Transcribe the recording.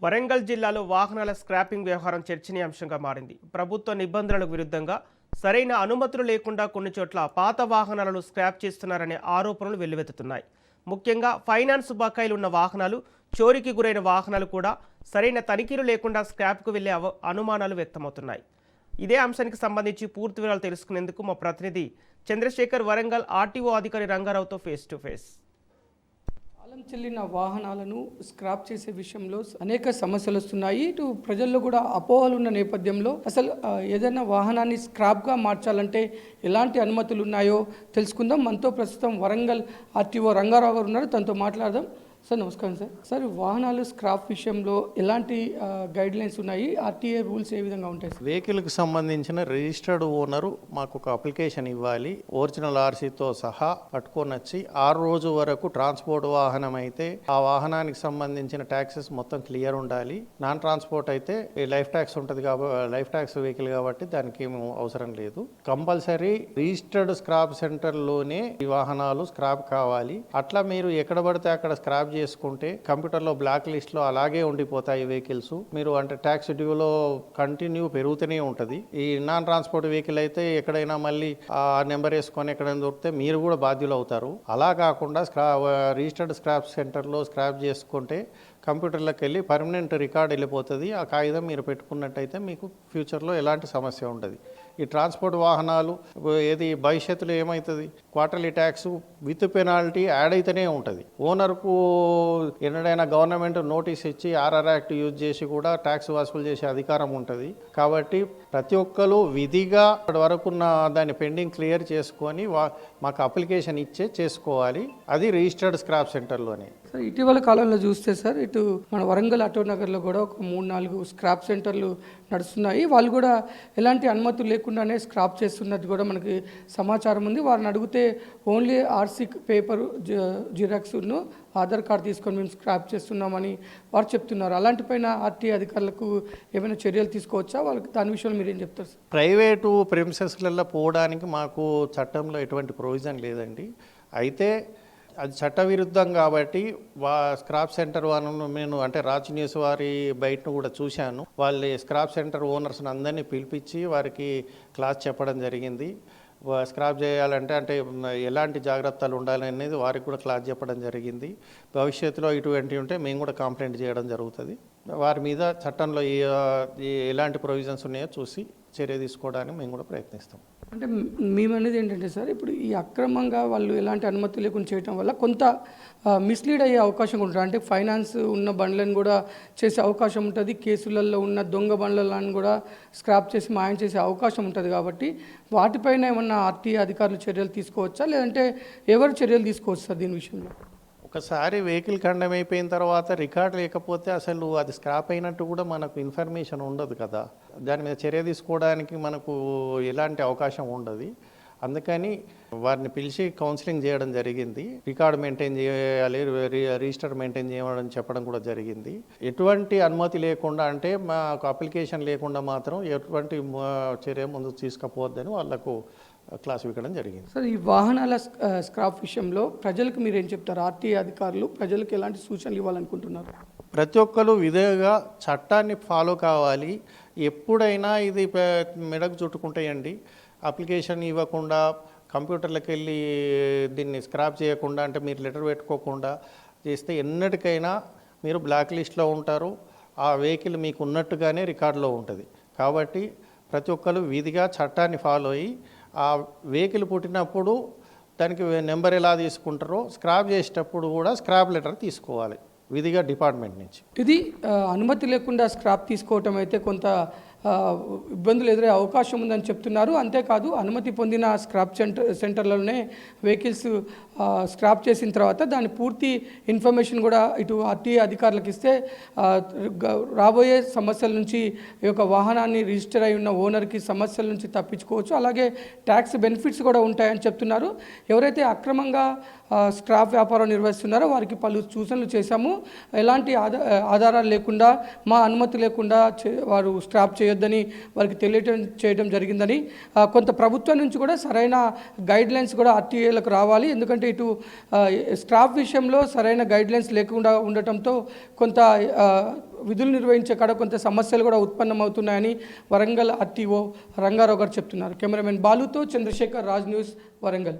వరంగల్ జిల్లాలో వాహనాల స్క్రాపింగ్ వ్యవహారం చర్చనీయాంశంగా మారింది. ప్రభుత్వ నిబంధనలకు విరుద్ధంగా సరైన అనుమతులు లేకుండా కొన్ని చోట్ల పాత వాహనాలను స్క్రాప్ చేస్తున్నారనే ఆరోపణలు వెల్లువెత్తుతున్నాయి. ముఖ్యంగా ఫైనాన్స్ బకాయిలు ఉన్న వాహనాలు, చోరీకి గురైన వాహనాలు కూడా సరైన తనిఖీలు లేకుండా స్క్రాప్కు వెళ్లే అనుమానాలు వ్యక్తమవుతున్నాయి. ఇదే అంశానికి సంబంధించి పూర్తి వివరాలు తెలుసుకునేందుకు మా ప్రతినిధి చంద్రశేఖర్ వరంగల్ ఆర్టీఓ అధికారి రంగారావుతో ఫేస్ టు ఫేస్. కాలం చెల్లిన వాహనాలను స్క్రాప్ చేసే విషయంలో అనేక సమస్యలు వస్తున్నాయి. ఇటు ప్రజల్లో కూడా అపోహలు ఉన్న నేపథ్యంలో అసలు ఏదైనా వాహనాన్ని స్క్రాప్గా మార్చాలంటే ఎలాంటి అనుమతులు ఉన్నాయో తెలుసుకుందాం. మనతో ప్రస్తుతం వరంగల్ ఆర్టీఓ రంగారావు గారు ఉన్నారు, తనతో మాట్లాడదాం. సార్ నమస్కారం. సార్ వాహనాలు స్క్రాప్ విషయంలో ఎలాంటి గైడ్ లైన్స్ ఉన్నాయి, ఆర్టీఏ రూల్స్ ఏ విధంగా ఉంటాయి? వెహికల్కి సంబంధించిన రిజిస్టర్డ్ ఓనరు మాకు ఒక అప్లికేషన్ ఇవ్వాలి, ఒరిజినల్ ఆర్సీతో సహా పట్టుకొని వచ్చి 6 రోజు వరకు ట్రాన్స్పోర్ట్ వాహనం అయితే ఆ వాహనానికి సంబంధించిన ట్యాక్సెస్ మొత్తం క్లియర్ ఉండాలి. నాన్ ట్రాన్స్పోర్ట్ అయితే లైఫ్ ట్యాక్స్ ఉంటుంది కాబట్టి లైఫ్ ట్యాక్స్ వెహికల్ కాబట్టి దానికి ఏమీ అవసరం లేదు. కంపల్సరీ రిజిస్టర్డ్ స్క్రాప్ సెంటర్లోనే ఈ వాహనాలు స్క్రాప్ కావాలి. అట్లా మీరు ఎక్కడ పడితే అక్కడ స్క్రాప్ చేసుకుంటే కంప్యూటర్లో బ్లాక్ లిస్ట్లో అలాగే ఉండిపోతాయి వెహికల్స్. మీరు అంటే ట్యాక్స్ డ్యూలో కంటిన్యూ పెరుగుతూనే ఉంటుంది. ఈ నాన్ ట్రాన్స్పోర్ట్ వెహికల్ అయితే ఎక్కడైనా మళ్ళీ ఆ నెంబర్ వేసుకొని ఎక్కడైనా దొరికితే మీరు కూడా బాధ్యులు అవుతారు. అలా కాకుండా రిజిస్టర్డ్ స్క్రాప్ సెంటర్లో స్క్రాప్ చేసుకుంటే కంప్యూటర్లోకి వెళ్ళి పర్మనెంట్ రికార్డ్ వెళ్ళిపోతుంది. ఆ కాగితం మీరు పెట్టుకున్నట్టయితే మీకు ఫ్యూచర్లో ఎలాంటి సమస్య ఉండదు. ఈ ట్రాన్స్పోర్ట్ వాహనాలు ఏది భవిష్యత్తులో ఏమవుతుంది, quarterly tax with penalty add అయితేనే ఉంటుంది. ఓనర్కు ఎన్నడైనా గవర్నమెంట్ నోటీస్ ఇచ్చి ఆర్ఆర్ యాక్ట్ యూజ్ చేసి కూడా ట్యాక్స్ వసూలు చేసే అధికారం ఉంటుంది. కాబట్టి ప్రతి ఒక్కరు విధిగా ఇప్పటి వరకున్న దాన్ని పెండింగ్ క్లియర్ చేసుకొని మాకు అప్లికేషన్ ఇచ్చే చేసుకోవాలి. అది రిజిస్టర్డ్ స్క్రాప్ సెంటర్లోనే. సార్ ఇటీవల కాలంలో చూస్తే సార్ ఇటు మన వరంగల్ ఆటో నగర్లో కూడా ఒక 3-4 స్క్రాప్ సెంటర్లు నడుస్తున్నాయి. వాళ్ళు కూడా ఎలాంటి అనుమతులు లేకుండానే స్క్రాప్ చేస్తున్నది కూడా మనకి సమాచారం ఉంది. వారిని అడిగితే ఓన్లీ ఆర్సీ పేపర్ జిరాక్స్ను ఆధార్ కార్డు తీసుకొని మేము స్క్రాప్ చేస్తున్నామని వారు చెప్తున్నారు. అలాంటిపైన ఆర్టీ అధికారులకు ఏమైనా చర్యలు తీసుకోవచ్చా? వాళ్ళకి దాని విషయంలో మీరు ఏం చెప్తారు సార్? ప్రైవేటు ప్రెమిసెస్లలో పోవడానికి మాకు చట్టంలో ఎటువంటి ప్రొవిజన్ లేదండి. అయితే అది చట్టవిరుద్ధం కాబట్టి స్క్రాప్ సెంటర్ వాళ్ళను నేను అంటే రాజ్ న్యూస్ వారి బయటను కూడా చూశాను. వాళ్ళ స్క్రాప్ సెంటర్ ఓనర్స్ని అందరినీ పిలిపించి వారికి క్లాస్ చెప్పడం జరిగింది. స్క్రాప్ చేయాలంటే అంటే ఎలాంటి జాగ్రత్తలు ఉండాలనేది వారికి కూడా క్లాస్ చెప్పడం జరిగింది. భవిష్యత్తులో ఇటువంటివి ఉంటే మేము కూడా కంప్లైంట్ చేయడం జరుగుతుంది. వారి మీద చట్టంలో ఎలాంటి ప్రొవిజన్స్ ఉన్నాయో చూసి చర్య తీసుకోవడానికి మేము కూడా ప్రయత్నిస్తాం. అంటే మేమనేది ఏంటంటే సార్, ఇప్పుడు ఈ అక్రమంగా వాళ్ళు ఎలాంటి అనుమతి లేకుండా చేయడం వల్ల కొంత మిస్లీడ్ అయ్యే అవకాశం ఉంటుంది. అంటే ఫైనాన్స్ ఉన్న బండ్లను కూడా చేసే అవకాశం ఉంటుంది, కేసులలో ఉన్న దొంగ బండ్లను కూడా స్క్రాప్ చేసి మాయం చేసే అవకాశం ఉంటుంది. కాబట్టి వాటిపైన ఏమన్నా ఆర్టీఏ అధికారులు చర్యలు తీసుకోవచ్చా, లేదంటే ఎవరు చర్యలు తీసుకోవచ్చు సార్ దీని విషయంలో? ఒకసారి వెహికల్ ఖండం అయిపోయిన తర్వాత రికార్డ్ లేకపోతే అసలు అది స్క్రాప్ అయినట్టు కూడా మనకు ఇన్ఫర్మేషన్ ఉండదు కదా. దాని మీద చర్య తీసుకోవడానికి మనకు ఎలాంటి అవకాశం ఉండదు. అందుకని వారిని పిలిచి కౌన్సిలింగ్ చేయడం జరిగింది. రికార్డు మెయింటైన్ చేయాలి, రిజిస్టర్ మెయింటైన్ చేయడం చెప్పడం కూడా జరిగింది. ఎటువంటి అనుమతి లేకుండా అంటే మాకు అప్లికేషన్ లేకుండా మాత్రం ఎటువంటి చర్య ముందు తీసుకుపోవద్దని వాళ్ళకు క్లాస్ ఇవ్వడం జరిగింది. సార్ ఈ వాహనాల స్క్రాప్ విషయంలో ప్రజలకు మీరు ఏం చెప్తారు? ఆర్టీఏ అధికారులు ప్రజలకు ఎలాంటి సూచనలు ఇవ్వాలనుకుంటున్నారు? ప్రతి ఒక్కరు విధిగా చట్టాన్ని ఫాలో కావాలి. ఎప్పుడైనా ఇది మెడకు చుట్టుకుంటాయండి. అప్లికేషన్ ఇవ్వకుండా కంప్యూటర్లకు వెళ్ళి దీన్ని స్క్రాప్ చేయకుండా అంటే మీరు లెటర్ పెట్టుకోకుండా చేస్తే ఎన్నటికైనా మీరు బ్లాక్ లిస్ట్లో ఉంటారు. ఆ వెహికల్ మీకు ఉన్నట్టుగానే రికార్డులో ఉంటుంది. కాబట్టి ప్రతి ఒక్కరు విధిగా చట్టాన్ని ఫాలో అయ్యి ఆ వెహికల్ పుట్టినప్పుడు దానికి నెంబర్ ఎలా తీసుకుంటారో స్క్రాప్ చేసేటప్పుడు కూడా స్క్రాప్ లెటర్ తీసుకోవాలి విధిగా డిపార్ట్మెంట్ నుంచి. ఇది అనుమతి లేకుండా స్క్రాప్ తీసుకోవటం అయితే కొంత ఇబ్బందులు ఎదురయ్యే అవకాశం ఉందని చెప్తున్నారు. అంతేకాదు అనుమతి పొందిన స్క్రాప్ సెంటర్లలోనే వెహికల్స్ స్క్రాప్ చేసిన తర్వాత దాని పూర్తి ఇన్ఫర్మేషన్ కూడా ఇటు ఆర్టీఏ అధికారులకు ఇస్తే రాబోయే సమస్యల నుంచి ఈ యొక్క వాహనాన్ని రిజిస్టర్ అయి ఉన్న ఓనర్కి సమస్యల నుంచి తప్పించుకోవచ్చు. అలాగే ట్యాక్స్ బెనిఫిట్స్ కూడా ఉంటాయని చెప్తున్నారు. ఎవరైతే అక్రమంగా స్క్రాప్ వ్యాపారం నిర్వహిస్తున్నారో వారికి పలు సూచనలు చేశాము. ఎలాంటి ఆధారాలు లేకుండా మా అనుమతి లేకుండా వారు స్క్రాప్ చేయొద్దని వారికి తెలియజేయడం జరిగిందని, కొంత ప్రభుత్వం నుంచి కూడా సరైన గైడ్ లైన్స్ కూడా ఆర్టీఏలకు రావాలి. ఎందుకంటే ఇటు స్క్రాప్ విషయంలో సరైన గైడ్ లైన్స్ లేకుండా ఉండటంతో కొంత విధులు నిర్వహించే కాడ కొంత సమస్యలు కూడా ఉత్పన్నమవుతున్నాయని వరంగల్ ఆర్టీఓ రంగారావు గారు చెప్తున్నారు. కెమెరామెన్ బాలుతో చంద్రశేఖర్, రాజ్ న్యూస్, వరంగల్.